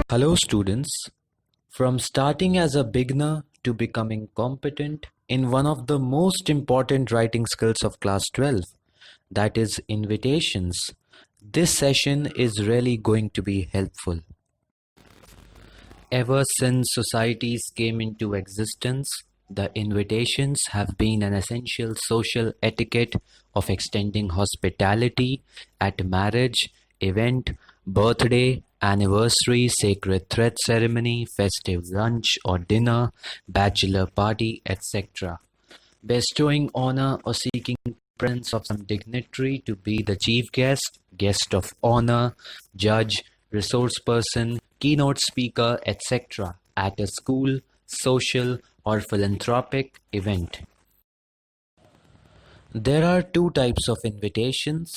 Hello students, from starting as a beginner to becoming competent in one of the most important writing skills of class 12, that is invitations. This session is really going to be helpful. Ever since societies came into existence, the invitations have been an essential social etiquette of extending hospitality at marriage, event, birthday, anniversary, sacred thread ceremony, festive lunch or dinner, bachelor party, etc. Bestowing honor or seeking presence of some dignitary to be the chief guest, guest of honor, judge, resource person, keynote speaker, etc. at a school, social, or philanthropic event. There are two types of invitations,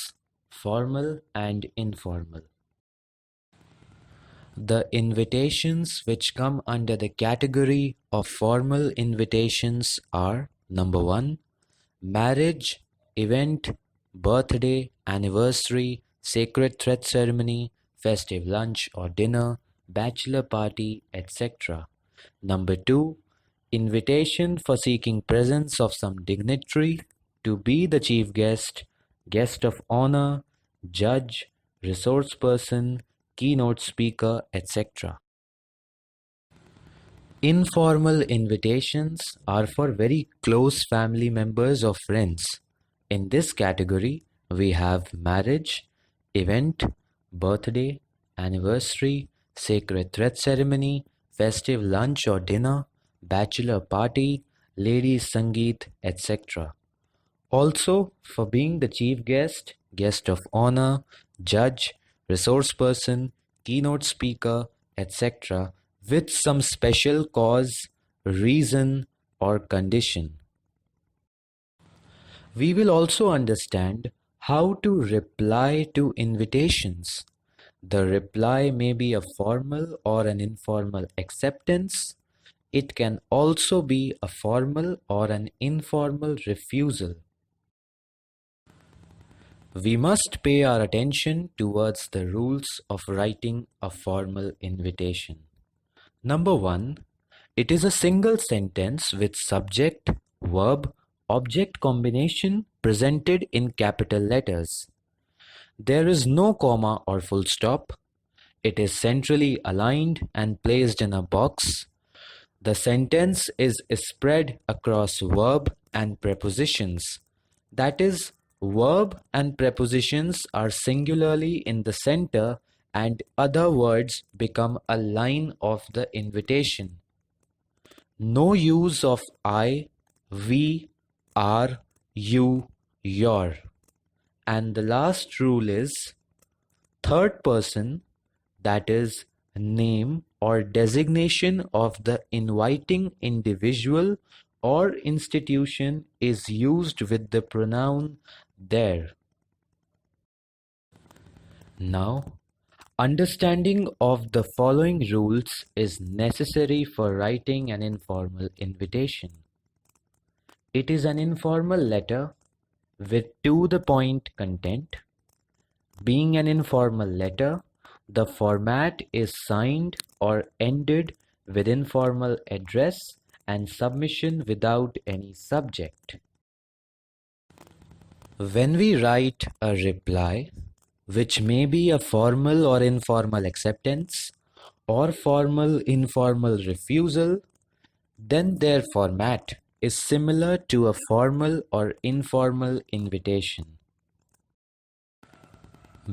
formal and informal. The invitations which come under the category of formal invitations are: number one, marriage, event, birthday, anniversary, sacred thread ceremony, festive lunch or dinner, bachelor party, etc. Number two, invitation for seeking presence of some dignitary to be the chief guest, guest of honor, judge, resource person, keynote speaker, etc. Informal invitations are for very close family members or friends. In this category, we have marriage, event, birthday, anniversary, sacred thread ceremony, festive lunch or dinner, bachelor party, ladies' sangeet, etc. Also, for being the chief guest, guest of honor, judge, resource person, keynote speaker, etc., with some special cause, reason, or condition. We will also understand how to reply to invitations. The reply may be a formal or an informal acceptance. It can also be a formal or an informal refusal. We must pay our attention towards the rules of writing a formal invitation. Number one, it is a single sentence with subject, verb, object combination presented in capital letters. There is no comma or full stop. It is centrally aligned and placed in a box. The sentence is spread across verb and prepositions. That is, verb and prepositions are singularly in the center and other words become a line of the invitation. No use of I, we, our, you, your. And the last rule is third person, that is, name or designation of the inviting individual or institution is used with the pronoun their. Now, understanding of the following rules is necessary for writing an informal invitation. It is an informal letter with to-the-point content. Being an informal letter, the format is signed or ended with informal address and submission without any subject. When we write a reply, which may be a formal or informal acceptance or formal informal refusal, then their format is similar to a formal or informal invitation.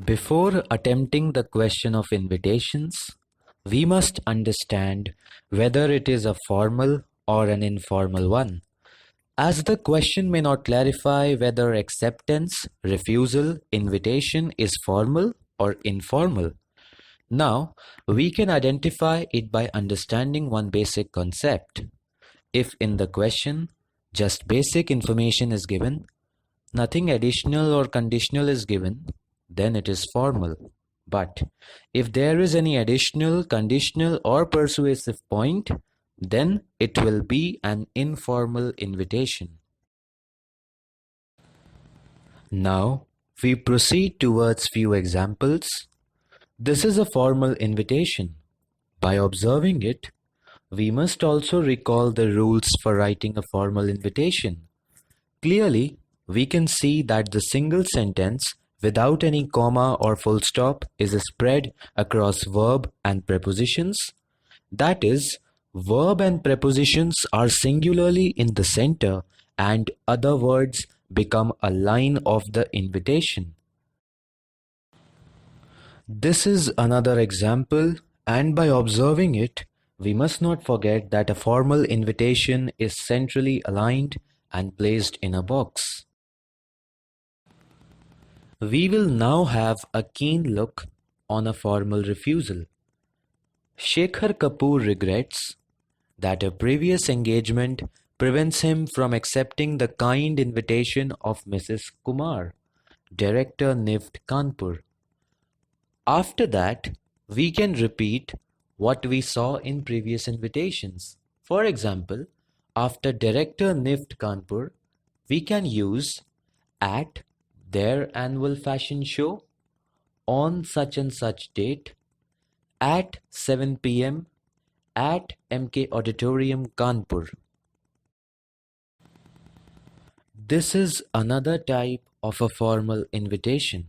Before attempting the question of invitations, we must understand whether it is a formal or an informal one, as the question may not clarify whether acceptance, refusal, invitation is formal or informal. Now, we can identify it by understanding one basic concept. If in the question just basic information is given, nothing additional or conditional is given, then it is formal. But if there is any additional, conditional, or persuasive point, then it will be an informal invitation. Now, we proceed towards few examples. This is a formal invitation. By observing it, we must also recall the rules for writing a formal invitation. Clearly, we can see that the single sentence without any comma or full stop is spread across verb and prepositions. That is, verb and prepositions are singularly in the center and other words become a line of the invitation. This is another example, and by observing it, we must not forget that a formal invitation is centrally aligned and placed in a box. We will now have a keen look on a formal refusal. Shekhar Kapoor regrets that a previous engagement prevents him from accepting the kind invitation of Mrs. Kumar, director NIFT Kanpur. After that, we can repeat what we saw in previous invitations. For example, after director NIFT Kanpur, we can use at their annual fashion show on such and such date at 7 p.m. at MK Auditorium, Kanpur. This is another type of a formal invitation.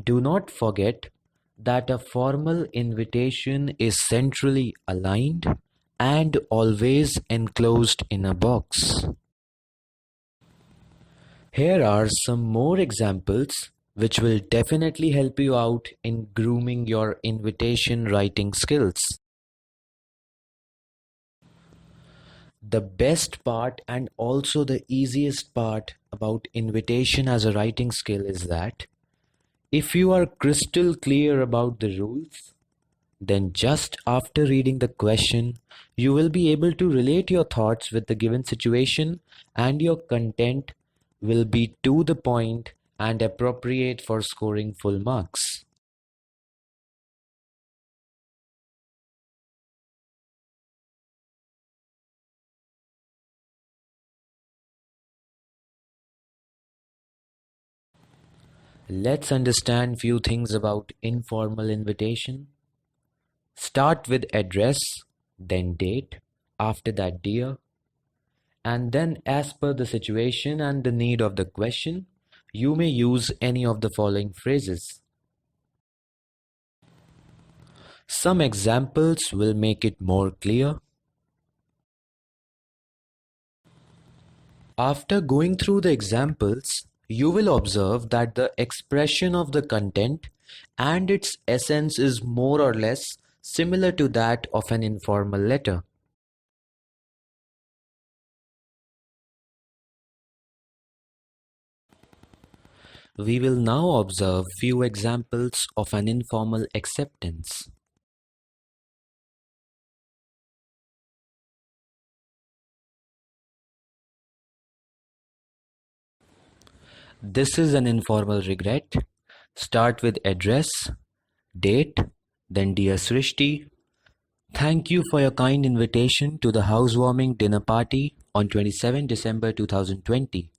Do not forget that a formal invitation is centrally aligned and always enclosed in a box. Here are some more examples which will definitely help you out in grooming your invitation writing skills. The best part and also the easiest part about invitation as a writing skill is that if you are crystal clear about the rules, then just after reading the question, you will be able to relate your thoughts with the given situation and your content will be to the point and appropriate for scoring full marks. Let's understand few things about informal invitation. Start with address, then date, after that dear, and then as per the situation and the need of the question, you may use any of the following phrases. Some examples will make it more clear. After going through the examples, you will observe that the expression of the content and its essence is more or less similar to that of an informal letter. We will now observe few examples of an informal acceptance. This is an informal regret. Start with address, date, then dear Srishti, thank you for your kind invitation to the housewarming dinner party on 27 December 2020.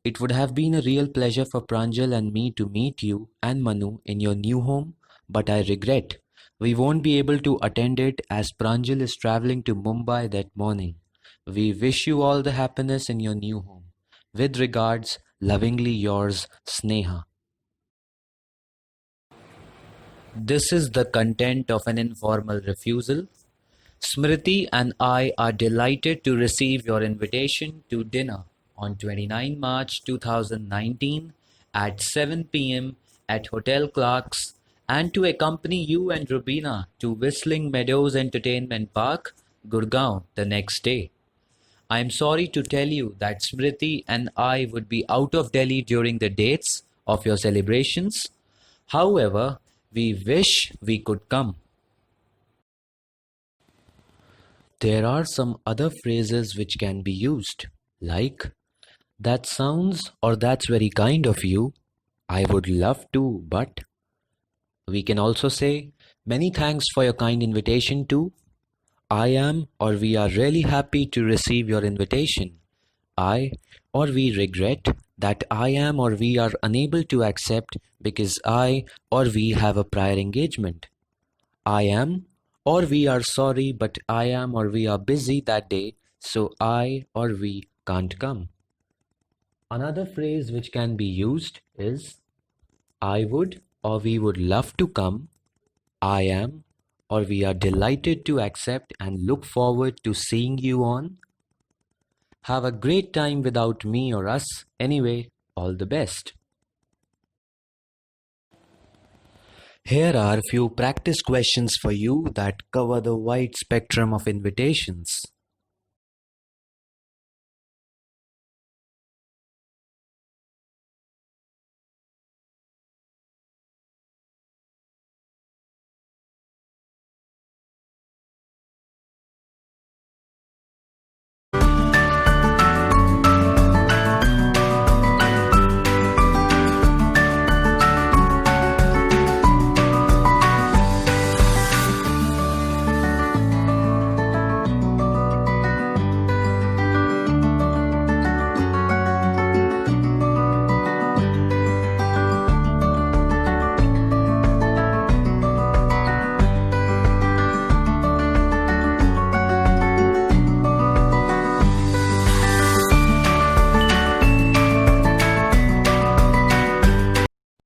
It would have been a real pleasure for Pranjal and me to meet you and Manu in your new home, but I regret we won't be able to attend it as Pranjal is traveling to Mumbai that morning. We wish you all the happiness in your new home. With regards, lovingly yours, Sneha. This is the content of an informal refusal. Smriti and I are delighted to receive your invitation to dinner on 29 March 2019 at 7 p.m. at Hotel Clarks and to accompany you and Rubina to Whistling Meadows Entertainment Park, Gurgaon the next day. I am sorry to tell you that Smriti and I would be out of Delhi during the dates of your celebrations. However, we wish we could come. There are some other phrases which can be used, like, that sounds or that's very kind of you. I would love to, but. We can also say, many thanks for your kind invitation to. I am or we are really happy to receive your invitation. I or we regret, that I am or we are unable to accept because I or we have a prior engagement. I am or we are sorry, but I am or we are busy that day, so I or we can't come. Another phrase which can be used is I would or we would love to come, I am or we are delighted to accept and look forward to seeing you on. Have a great time without me or us. Anyway, all the best. Here are few practice questions for you that cover the wide spectrum of invitations.